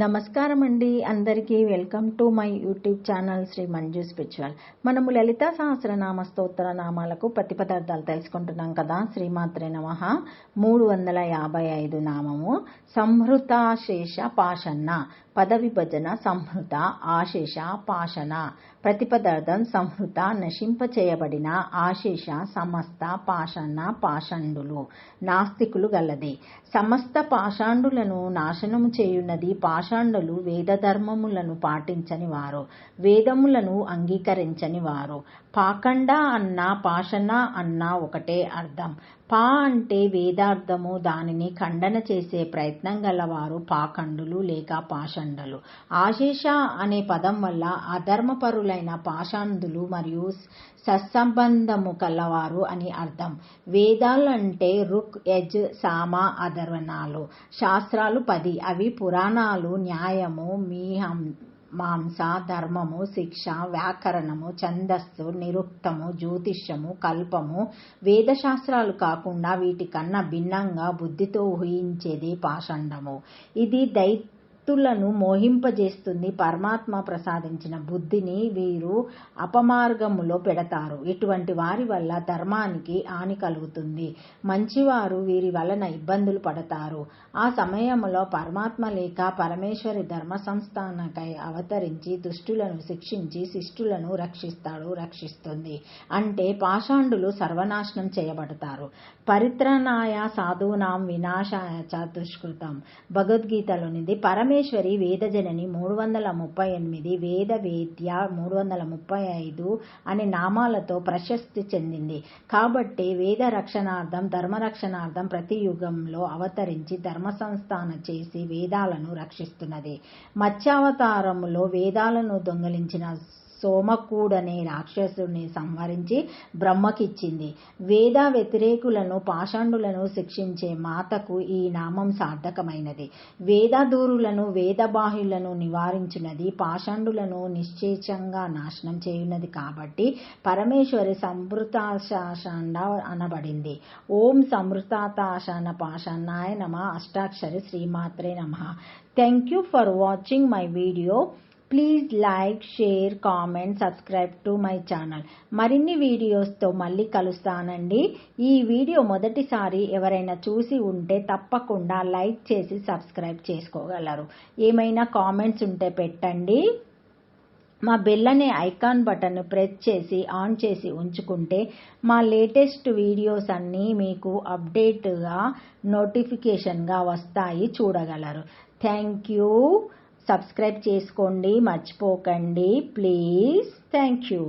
నమస్కారం అండి. అందరికీ welcome to my YouTube channel Shri Manju spiritual. మనము లలితా సహస్రనామ స్తోత్ర నామాలకు ప్రతిపదార్థాలు తెలుసుకుంటున్నాం కదా. శ్రీమాత్రే నమః. 355 నామము సంహృతాశేష పాషణ. పద విభజన సంహృత ఆశేష పాషణ. ప్రతిపదార్థం సంహృత నశింపచేయబడిన, ఆశేష సమస్త, పాషణ పాషండులు నాస్తికులు గలది. సమస్త పాషాండులను నాశనము చేయున్నది. పాషాండులు వేదధర్మములను పాటించని వారు, వేదములను అంగీకరించని వారు. పాకండ అన్నా పాషణ అన్నా ఒకటే అర్థం. పా అంటే వేదార్థము, దానిని ఖండన చేసే ప్రయత్నం గలవారు పాఖండులు లేక పాషండులు. ఆశేష అనే పదం వల్ల అధర్మపరులైన పాషాండులు మరియు సత్సంబంధము కలవారు అని అర్థం. వేదాలంటే రుక్, యజ్, సామ, అధర్వణాలు. శాస్త్రాలు 10. అవి పురాణాలు, న్యాయము, మాంస, ధర్మము, శిక్ష, వ్యాకరణము, ఛందస్సు, నిరుక్తము, జ్యోతిష్యము, కల్పము. వేదశాస్త్రాలు కాకుండా వీటికన్నా భిన్నంగా బుద్ధితో ఊహించేది పాషండము. ఇది దైత్యులను మోహింపజేస్తుంది. పరమాత్మ ప్రసాదించిన బుద్ధిని వీరు అపమార్గములో పెడతారు. ఇటువంటి వారి వల్ల ధర్మానికి హాని కలుగుతుంది. మంచివారు వీరి వలన ఇబ్బందులు పడతారు. ఆ సమయంలో పరమాత్మ లేక పరమేశ్వరి ధర్మ సంస్థానకై అవతరించి దుష్టులను శిక్షించి శిష్టులను రక్షిస్తుంది. అంటే పాషాండులు సర్వనాశనం చేయబడతారు. పరిత్రాణాయ సాధూనాం వినాశాయ చ దుష్కృతం. భగవద్గీతలోనిది. పరమేశ్వరి వేదజనని 338, వేద వేద్య 335 అనే నామాలతో ప్రశస్తి చెందింది. కాబట్టి వేద రక్షణార్థం, ధర్మ రక్షణార్థం ప్రతి యుగంలో అవతరించి ధర్మ సంస్థాన చేసి వేదాలను రక్షిస్తున్నది. మత్స్యావతారములో వేదాలను దొంగిలించిన సోమకూడనే రాక్షసుని సంహరించి బ్రహ్మకిచ్చింది. వేద వ్యతిరేకులను, పాషాండులను శిక్షించే మాతకు ఈ నామం సార్థకమైనది. వేదదూరులను, వేదబాహ్యులను నివారించున్నది. పాషాండులను నిశ్చేషంగా నాశనం చేయున్నది. కాబట్టి పరమేశ్వరి సంభృతాశాషణ అనబడింది. ఓం సంభృతాశాన పాషాణాయ నమః. అష్టాక్షరి శ్రీమాత్రే నమః. Thank you for watching my video. Please like, share, comment, subscribe to my channel. మరిన్ని వీడియోస్తో మళ్ళీ కలుస్తానండి. ఈ వీడియో మొదటిసారి ఎవరైనా చూసి ఉంటే తప్పకుండా లైక్ చేసి సబ్స్క్రైబ్ చేసుకోగలరు. ఏమైనా కామెంట్స్ ఉంటే పెట్టండి. మా బెల్ అనే ఐకాన్ బటన్ ప్రెస్ చేసి ఆన్ చేసి ఉంచుకుంటే మా లేటెస్ట్ వీడియోస్ అన్నీ మీకు అప్డేట్గా నోటిఫికేషన్గా వస్తాయి, చూడగలరు. Thank you. సబ్స్క్రైబ్ చేసుకోండి మర్చిపోకండి ప్లీజ్. Thank you.